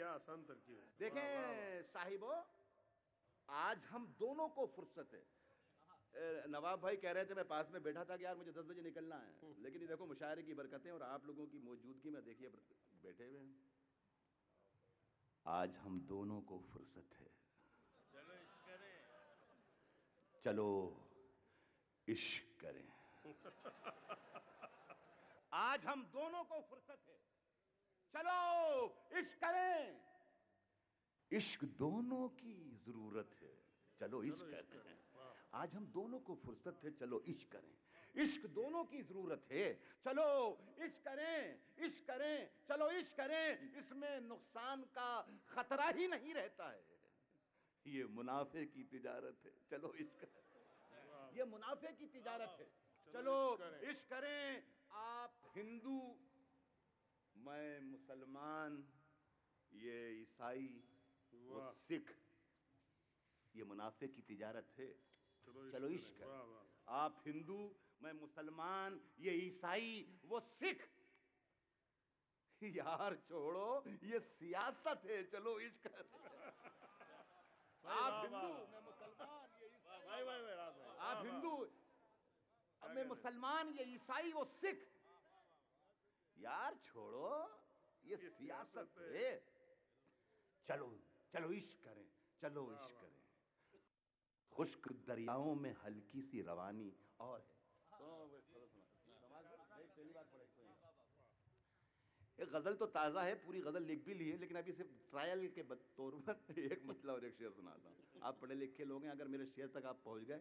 کیا آسان ترکیب ہے. دیکھیں صاحبو، آج ہم دونوں کو فرصت ہے. نواب بھائی کہہ رہے تھے، میں پاس میں بیٹھا تھا کہ یار مجھے 10 بجے نکلنا ہے، لیکن یہ دیکھو مشاعرے کی برکتیں اور آپ لوگوں کی موجودگی میں دیکھیے بیٹھے ہوئے ہیں. آج ہم دونوں کو فرصت ہے. چلو عشق کریں. چلو عشق کریں. آج ہم دونوں کو فرصت ہے. چلو عشق کریں. عشق دونوں کی ضرورت ہے. چلو عشق کریں. آج ہم دونوں کو فرصت ہے. چلو عشق کریں. عشق دونوں کی ضرورت ہے. چلو عشق کریں. عشق کریں. چلو عشق کریں. اس میں نقصان کا خطرہ ہی نہیں رہتا ہے. یہ منافع کی تجارت ہے. چلو عشق کریں. یہ منافع کی تجارت ہے. چلو عشق کریں. آپ ہندو، میں مسلمان، یہ عیسائی، وہ سکھ. یہ منافع کی تجارت ہے. چلو عشق کریں. آپ ہندو، میں مسلمان، یہ عیسائی، وہ سکھ. یار چھوڑو، یہ سیاست ہے. چلو عشق کریں. آپ ہندو، میں مسلمان، یہ عیسائی. آپ ہندو، میں مسلمان، یہ عیسائی، وہ سکھ. یار چھوڑو، یہ سیاست ہے. چلو چلو عشق کریں. چلو عشق کریں. خشک دریاؤں میں ہلکی سی روانی اور ہے. ایک غزل تو تازہ ہے، پوری غزل لکھ بھی لی ہے، لیکن ابھی صرف ٹرائل کے طور پر ایک مطلب اور ایک شعر سناتا ہوں. آپ پڑھے لکھے لوگ ہیں، اگر میرے شعر تک آپ پہنچ گئے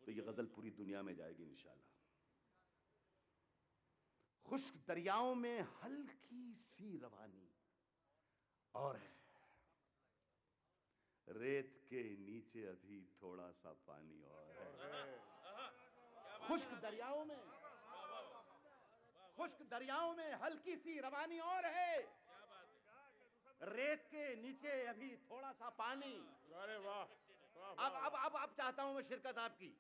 تو یہ غزل پوری دنیا میں جائے گی انشاءاللہ. خشک دریاؤں میں ہلکی سی روانی اور ہے، ریت کے نیچے ابھی تھوڑا سا پانی اور ہے. خشک دریاؤں میں، خشک دریاؤں میں ہلکی سی روانی اور ہے، ریت کے نیچے ابھی تھوڑا سا پانی. اب چاہتا ہوں میں شرکت آپ کی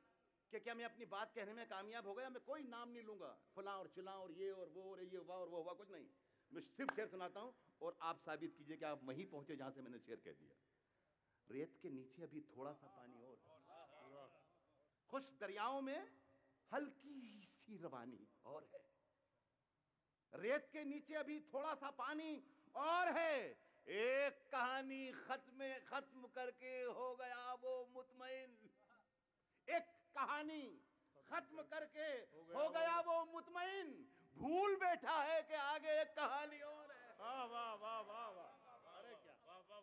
کہ کیا میں اپنی بات کہنے میں کامیاب ہو گیا؟ میں کوئی نام نہیں لوں گا، فلاں اور چلاں اور یہ اور وہ اور یہ ہوا اور وہ ہوا، کچھ نہیں. میں صرف شعر سناتا ہوں اور آپ ثابت کیجئے کہ آپ وہیں پہنچے جہاں سے میں نے شعر کہہ دیا. ریت کے نیچے ابھی تھوڑا سا پانی اور ہے، خشک دریاؤں میں ہلکی سی روانی اور ہے، ریت کے نیچے ابھی تھوڑا سا پانی اور ہے. ایک کہانی ختم کر کے ہو گیا وہ مطمئن. ایک کہانی ختم کر کے ہو گیا وہ مطمئن. بھول بیٹھا ہے کہ آگے ایک کہانی اور ہے.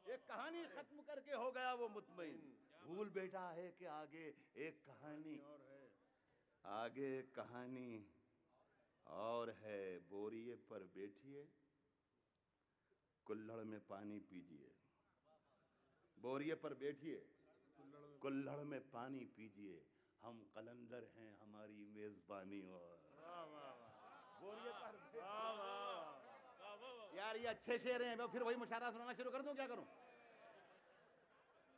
ایک کہانی ختم کر کے ہو گیا وہ مطمئن. بھول بیٹھا ہے کہ آگے ایک کہانی اور ہے. آگے کہانی اور ہے. بوریے پر بیٹھیے، کلہڑ میں پانی پیجئے. بوریے پر بیٹھیے، کلہڑ میں پانی پیجئے. ہم قلندر ہیں، ہماری میزبانی اور. بوریے پر یار یہ اچھے شعر ہیں. میں پھر وہی مشاعرہ سنانا شروع کر دوں؟ کیا کروں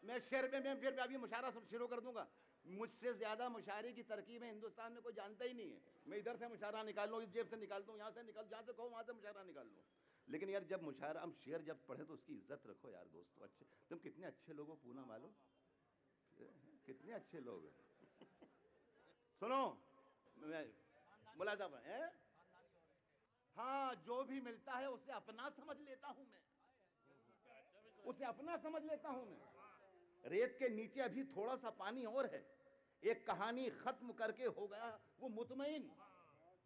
میں شعر میں پھر ابھی مشاعرہ شروع کر دوں گا؟ مجھ سے زیادہ مشاعرے کی ترکیب ہندوستان میں کوئی جانتا ہی نہیں ہے. میں ادھر سے مشاعرہ نکال لوں، اس جیب سے نکال دوں، یہاں سے نکال، جہاں سے کہوں وہاں سے مشاعرہ نکال لوں. لیکن یار جب مشاعرہ، ہم شعر جب پڑھیں تو اس کی عزت رکھو یار دوستو. اچھے تم کتنے اچھے لوگ ہو پونم والو، کتنے اچھے لوگ ہیں. سنو ملاحظہ ہے، ہاں جو بھی ملتا ہے اسے اپنا سمجھ لیتا ہوں میں، اسے اپنا سمجھ لیتا ہوں میں. ریت کے نیچے ابھی تھوڑا سا پانی اور ہے، ایک کہانی ختم کر کے ہو گیا وہ مطمئن.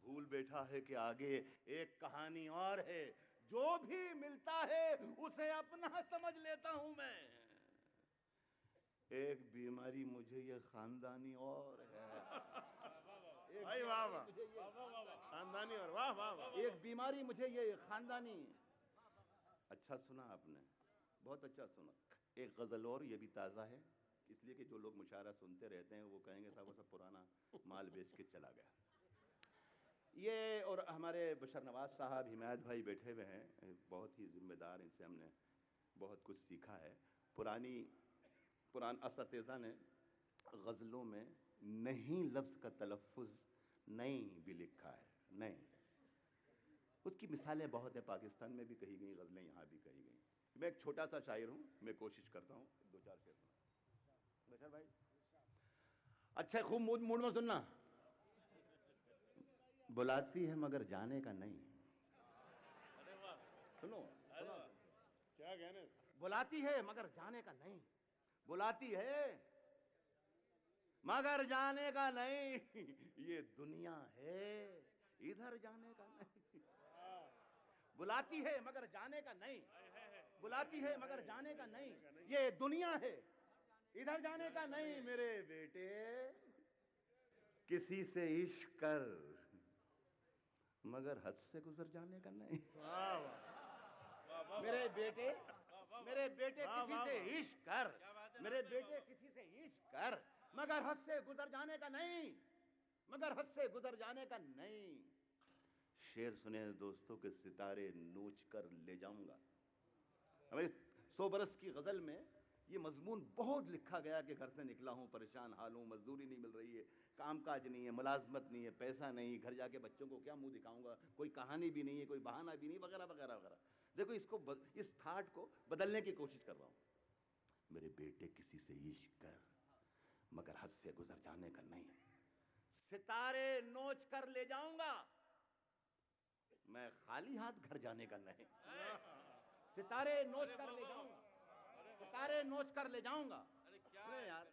بھول بیٹھا ہے کہ آگے ایک کہانی اور ہے. جو بھی ملتا ہے اسے اپنا سمجھ لیتا ہوں میں. ایک بیماری مجھے یہ خاندانی اور ہے. خاندانی اور واہ واہ واہ. ایک بیماری مجھے یہ خاندانی. اچھا سنا آپ نے، بہت اچھا سنا. ایک غزل اور، یہ بھی تازہ ہے، اس لیے کہ جو لوگ مشاعرہ سنتے رہتے ہیں وہ کہیں گے صاحب وہ سب پرانا مال بیچ کے چلا گیا. یہ اور ہمارے بشر نواز صاحب، حمایت بھائی بیٹھے ہوئے ہیں، بہت ہی ذمہ دار، ان سے ہم نے بہت کچھ سیکھا ہے. پران اساتذہ نے غزلوں میں نہیں لفظ کا تلفظ نہیں بھی لکھا ہے. نہیں، اس کی مثالیں بہت ہیں، پاکستان میں بھی کہی گئیں غزلیں، یہاں بھی کہی گئیں. میں ایک چھوٹا سا شاعر ہوں, میں کوشش کرتا ہوں دو چار شعر سنا. بشر بھائی اچھا خوب موڈ میں سننا. بلاتی ہے مگر جانے کا نہیں. سنو کیا کہنے. بلاتی ہے مگر جانے کا نہیں. بلاتی ہے مگر جانے کا نہیں. یہ دنیا ہے ادھر جانے کا نہیں. بلاتی ہے مگر جانے کا نہیں. بلاتی ہے مگر جانے کا نہیں. یہ دنیا ہے ادھر جانے کا نہیں. میرے بیٹے کسی سے عشق کر مگر حد سے گزر جانے کا نہیں. میرے بیٹے کسی سے عشق کر. میرے بیٹے کسی سے عشق کر مگر حد سے گزر جانے کا نہیں. مگر حد سے گزر جانے کا نہیں. شعر سنے دوستوں کے ستارے نوچ کر لے جاؤں گا. ہمیں 100 برس کی غزل میں یہ مضمون بہت لکھا گیا کہ گھر سے نکلا ہوں پریشان حال ہوں, مزدوری نہیں مل رہی ہے, کام کاج نہیں ہے, ملازمت نہیں ہے, پیسہ نہیں, گھر جا کے بچوں کو کیا منہ دکھاؤں گا, کوئی کہانی بھی نہیں ہے, کوئی بہانہ بھی نہیں, وغیرہ وغیرہ وغیرہ. دیکھو اس تھاٹ کو بدلنے کی کوشش کر رہا ہوں. میرے بیٹے کسی سے عشق کر مگر حد سے گزر جانے کا نہیں. ستارے نوچ کر لے جاؤں گا میں خالی ہاتھ گھر جانے کا نہیں. ستارے نوچ کر لے جاؤں گا. ستارے نوچ کر لے جاؤں گا. یار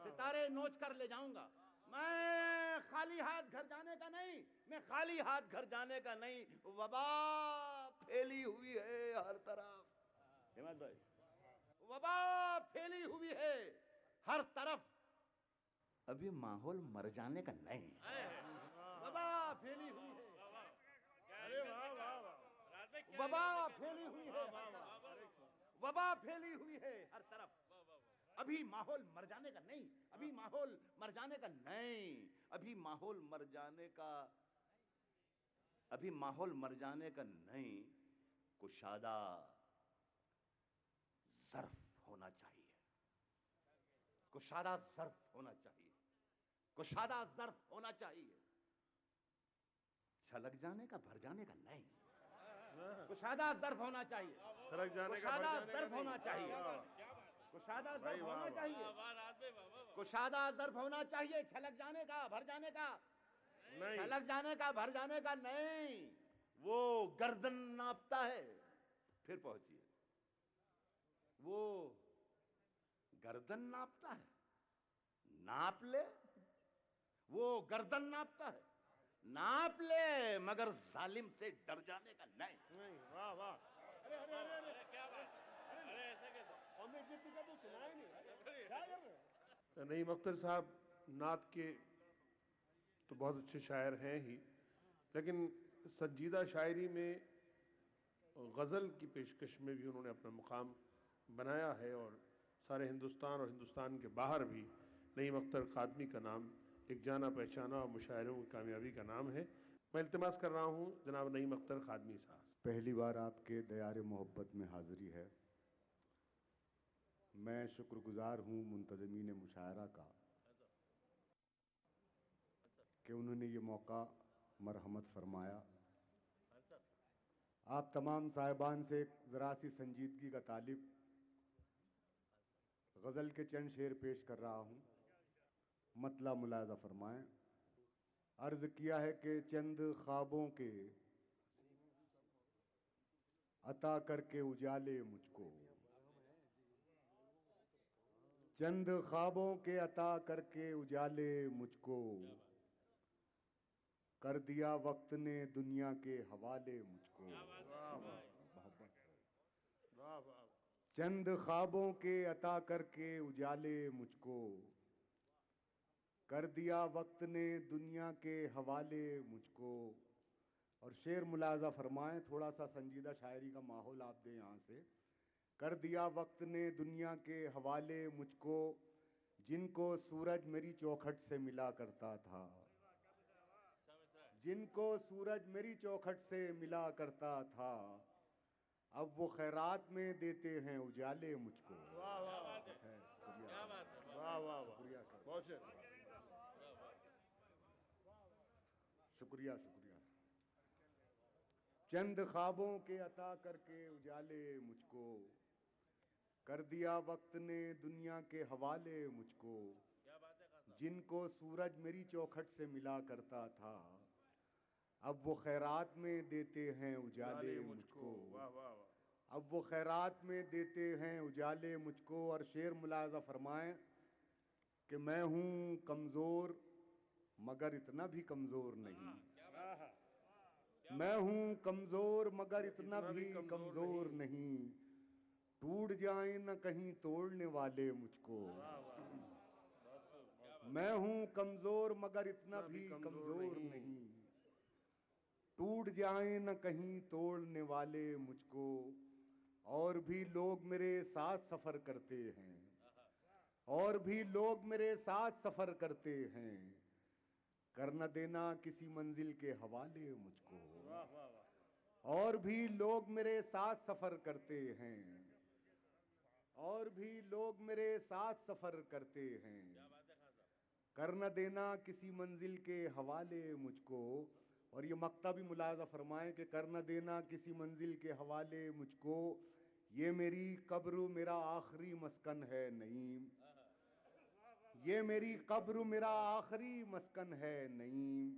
ستارے نوچ کر لے جاؤں گا میں خالی ہاتھ گھر جانے کا نہیں. میں خالی ہاتھ گھر جانے کا نہیں. وبا پھیلی ہوئی ہے ہر طرف. ہمت بھائی وبا پھیلی ہوئی ہے ہر طرف. اب یہ ماحول مر جانے کا نہیں. وبا پھیلی ہوئی ہے. وبا پھیلی ہوئی ہے. وبا پھیلی ہوئی ہے ہر طرف. ابھی ماحول مر جانے کا نہیں. ابھی ماحول مر جانے کا نہیں. ابھی ماحول مر جانے کا ابھی ماحول مر جانے کا نہیں. کشادہ ظرف ہونا چاہیے. کشادہ ظرف ہونا چاہیے. کشادہ ظرف ہونا چاہیے. چھلک جانے کا بھر جانے کا نہیں. کشادہ ظرف ہونا چاہیے. سڑک جانے کا کشادہ ظرف ہونا چاہیے. کشادہ ظرف ہونا چاہیے. کشادہ ظرف ہونا چاہیے. چھلک جانے کا بھر جانے کا نہیں. چھلک جانے کا بھر جانے کا نہیں. وہ گردن ناپتا ہے. پھر پہنچیے. وہ گردن ناپتا ہے. ناپ لے. وہ گردن ناپتا ہے. ناپ لے مگر ظالم سے ڈر جانے کا نہیں. نہیں. واہ واہ. کیا بات. ہمیں جتنی کا تو سنا ہی نہیں. کیا کر رہے. نعیم اختر صاحب نعت کے تو بہت اچھے شاعر ہیں ہی, لیکن سنجیدہ شاعری میں غزل کی پیشکش میں بھی انہوں نے اپنا مقام بنایا ہے, اور سارے ہندوستان اور ہندوستان کے باہر بھی نعیم اختر خادمی کا نام ایک جانا پہچانا اور مشاعروں کی کامیابی کا نام ہے. میں التماس کر رہا ہوں جناب نعیم اختر خادمی صاحب. پہلی بار آپ کے دیار محبت میں حاضری ہے. میں شکر گزار ہوں منتظمین مشاعرہ کا کہ انہوں نے یہ موقع مرحمت فرمایا. آپ تمام صاحبان سے ایک ذرا سی سنجیدگی کا طالب غزل کے چند شعر پیش کر رہا ہوں. مطلع ملاحظہ فرمائیں. عرض کیا ہے کہ چند خوابوں کے عطا کر کے اجالے مجھ کو. چند خوابوں کے عطا کر کے اجالے مجھ کو. کر دیا وقت نے دنیا کے حوالے مجھ کو. چند خوابوں کے عطا کر کے اجالے مجھ کو. کر دیا وقت نے دنیا کے حوالے مجھ کو. اور شعر ملاحظہ فرمائیں, تھوڑا سا سنجیدہ شاعری کا ماحول آپ دیں یہاں سے. کر دیا وقت نے دنیا کے حوالے مجھ کو. جن کو سورج میری چوکھٹ سے ملا کرتا تھا. جن کو سورج میری چوکھٹ سے ملا کرتا تھا. اب وہ خیرات میں دیتے ہیں اجالے مجھ کو. واہ واہ. واہ واہ. شکریہ بہت شکریہ شکریہ. چند خوابوں کے عطا کر کے اجالے مجھ کو. کر دیا وقت نے دنیا کے حوالے مجھ کو، جن کو سورج میری چوکھٹ سے ملا کرتا تھا، اب وہ خیرات میں دیتے ہیں اجالے مجھ کو، واہ واہ واہ. اب وہ خیرات میں دیتے ہیں اجالے مجھ کو. اور شعر ملاحظہ فرمائیں کہ میں ہوں کمزور مگر اتنا بھی کمزور نہیں، میں ہوں کمزور مگر اتنا بھی کمزور نہیں، ٹوٹ جائیں نہ کہیں توڑنے والے مجھ کو، میں ہوں کمزور مگر اتنا بھی کمزور نہیں، ٹوٹ جائیں نہ کہیں توڑنے والے مجھ کو. اور بھی لوگ میرے ساتھ سفر کرتے ہیں، اور بھی لوگ میرے ساتھ سفر کرتے ہیں، کر نہ دینا کسی منزل کے حوالے مجھ کو، اور بھی لوگ میرے ساتھ سفر کرتے ہیں، اور بھی لوگ میرے ساتھ سفر کرتے ہیں، کر نہ دینا کسی منزل کے حوالے مجھ کو. اور یہ مقطع بھی ملاحظہ فرمائیں کہ کر نہ دینا کسی منزل کے حوالے مجھ کو، یہ میری قبر میرا آخری مسکن ہے نعیم، یہ میری قبر میرا آخری مسکن ہے نعیم،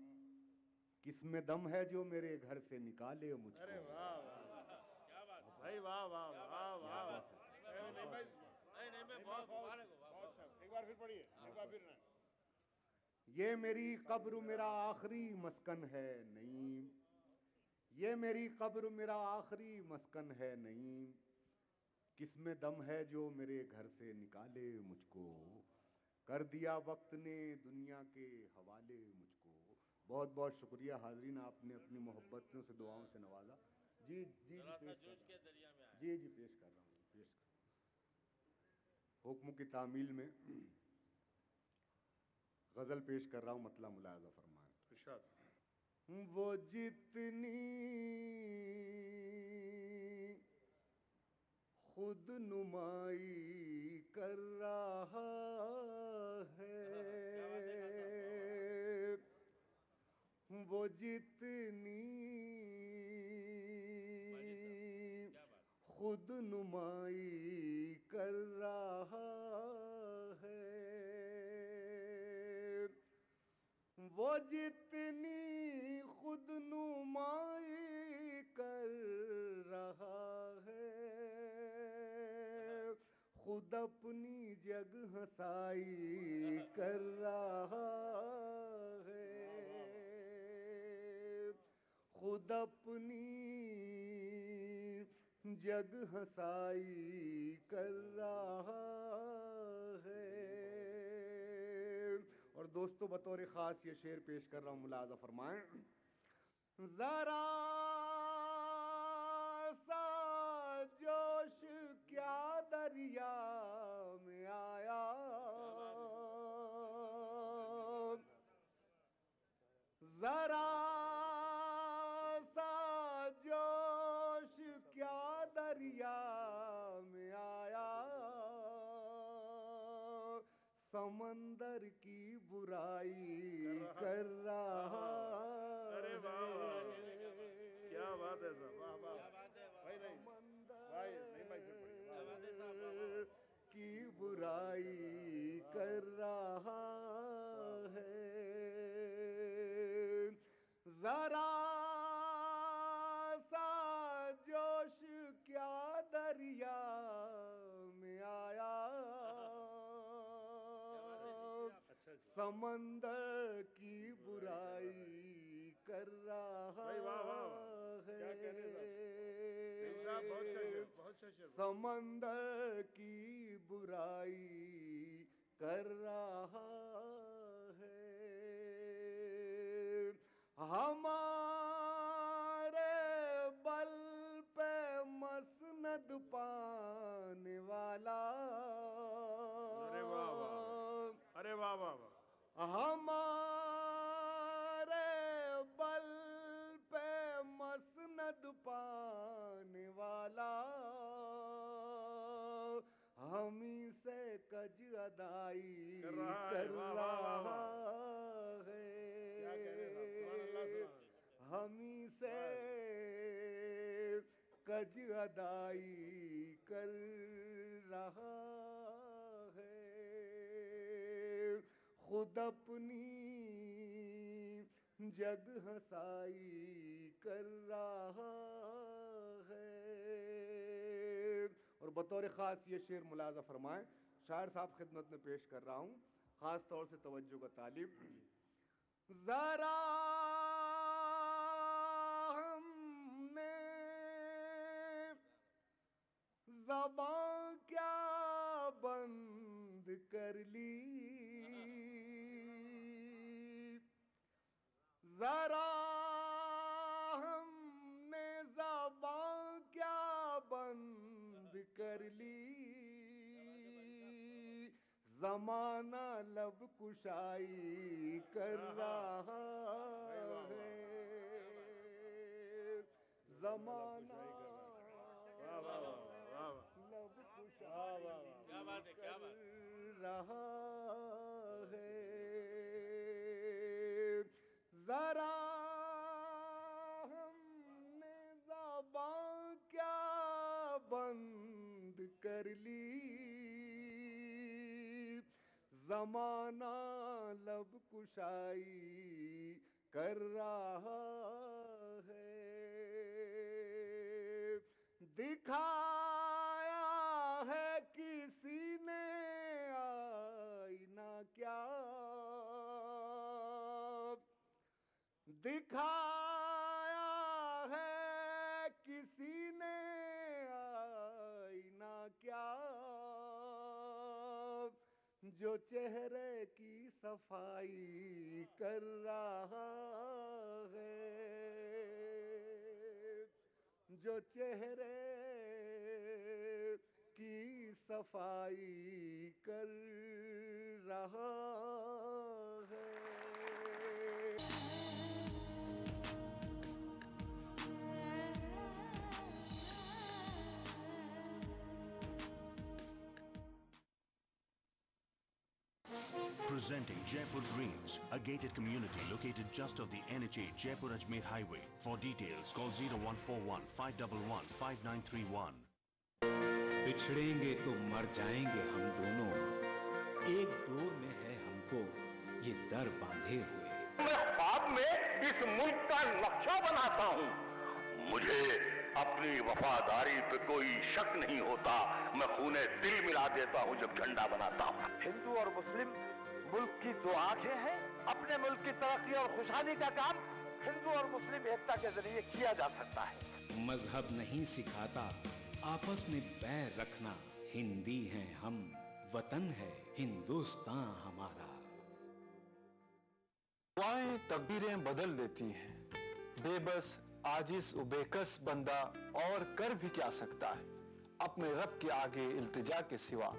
کس میں دم ہے جو میرے گھر سے نکالے مجھ کو. ارے واہ واہ کیا بات بھائی، واہ واہ واہ واہ. ایک بار پھر پڑھیے، ایک بار پھر. یہ میری قبر میرا آخری مسکن ہے نعیم، یہ میری قبر میرا آخری مسکن ہے نعیم، کس میں دم ہے جو میرے گھر سے نکالے مجھ کو، کر دیا وقت نے دنیا کے حوالے مجھ کو. بہت بہت شکریہ حاضرین، آپ نے اپنی محبتوں سے دعاؤں سے نوازا. جی جی جی جی پیش کر رہا ہوں، پیش حکم کی تعمیل میں غزل پیش کر رہا ہوں، مطلع ملاحظہ فرمائیں. ارشاد. وہ جتنی خود نمائی کر رہا ہے، وہ جتنی خود نمائی کر رہا ہے، وہ جتنی خود نمائی کر رہا ہے، خود اپنی جگ ہنسائی کر رہا ہے، خود اپنی جگ ہنسائی کر رہا ہے. اور دوستو بطور خاص یہ شعر پیش کر رہا ہوں، ملاحظہ فرمائیں. ذرا سا جوش کیا دریا میں آیا، ذرا سا جوش کیا دریا میں آیا، سمندر کی برائی کر رہا ارے واہ واہ کیا بات ہے صاحب، واہ واہ بھائی. سمندر کی برائی کر رہا ہے، ذرا سا جوش کیا دریا میں آیا، سمندر کی برائی کر رہا ہے، سمندر کی برائی کر رہا ہے. ہمارے بل پہ مسند پانے والا، ارے واہ واہ، ارے واہ واہ واہ. ہمارے بل پہ مسند پانے والا، ہمیں سے کج ادائی کر رہا ہے، ہمیں سے کج ادائی کر رہا رہا ہے، خود اپنی جگ ہنسائی کر رہا ہے۔ اور بطور خاص یہ شعر ملاحظہ فرمائیں، شاعر صاحب خدمت میں پیش کر رہا ہوں، خاص طور سے توجہ کا طالب۔ ذرا ہم نے زباں کیا بند کر لی، ذرا ہم نے زباں کیا بند کر لی، زمانہ لب کشائی کر رہا ہے، زمانہ لب کشائی کر رہا ہے، ذرا ہم نے زباں کیا بند کر لی، زمانہ لب کشائی کر رہا ہے، دکھایا ہے کسی نے آئینہ کیا، دکھایا ہے کسی نے آئینہ کیا، جو چہرے کی صفائی کر رہا ہے، جو چہرے کی صفائی کر رہا ہے۔ Presenting Jaipur Greens, a gated community located just off the NH8 Jaipur-Ajmer highway. For details, call 0141 511 5931. بچھڑیں گے تو مر جائیں گے ہم دونوں، ایک ڈور میں ہے ہم کو یہ در باندھے ہوئے۔ میں خواب میں اس ملک کا نقشہ بناتا ہوں، مجھے اپنی وفاداری پہ کوئی شک نہیں ہوتا، میں خون دل ملا دیتا ہوں جب جھنڈا بناتا ہوں۔ ہندو اور مسلم ملک کی دو آنکھیں ہیں، اپنے ملک کی ترقی اور خوشحالی کا کام ہندو اور مسلم ایکتا کے ذریعے کیا جا سکتا ہے۔ مذہب نہیں سکھاتا آپس میں بیر رکھنا، ہندی ہیں ہم، وطن ہے ہندوستان ہمارا۔ دعائیں تقدیریں بدل دیتی ہیں، بے بس عاجز و بے کس بندہ اور کر بھی کیا سکتا ہے اپنے رب کے آگے التجا کے سوا۔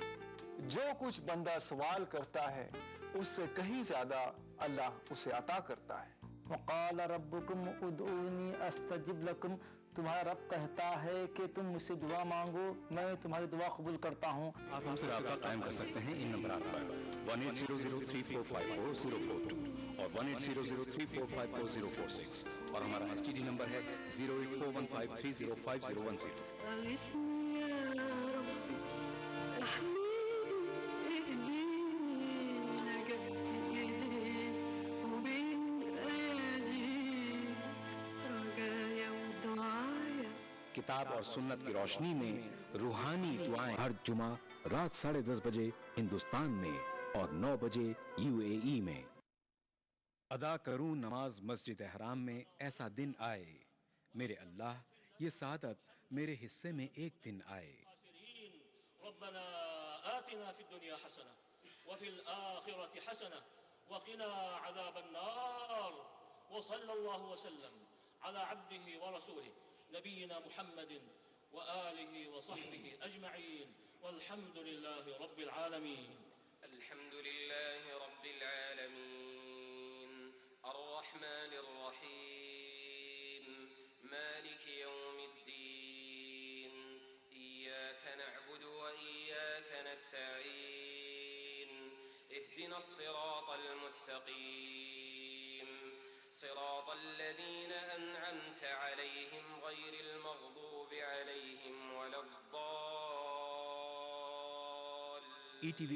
جو کچھ بندہ سوال کرتا ہے اس سے کہیں زیادہ اللہ اسے عطا کرتا ہے۔ وقال ربکم ادعونی استجب لکم، تمہارا رب کہتا ہے کہ تم مجھ سے دعا مانگو میں تمہاری دعا قبول کرتا ہوں۔ آپ ہم سے رابطہ قائم کر سکتے ہیں ان نمبرات پر 180034544042 اور 180034544046 اور ہمارا STD نمبر ہے 08415305010۔ کتاب اور سنت کی روشنی میں روحانی دعائیں ہر جمعہ رات 10:30 بجے ہندوستان میں اور 9 بجے UAE میں۔ ادا کروں نماز مسجد حرام میں ایسا دن آئے، میرے اللہ یہ سعادت میرے حصے میں ایک دن آئے۔ ربنا آتنا في الدنيا حسنة وفي الآخرة حسنة وقنا عذاب النار وصلى الله وسلم على عبده ورسوله نبينا محمد وآله وصحبه أجمعين والحمد لله رب العالمين. الحمد لله رب العالمين الرحمن الرحيم مالك يوم الدين إياك نعبد وإياك نستعين اهدنا الصراط المستقيم صراط الذين أنعمت عليهم غير المغضوب عليهم ولا الضالين ETV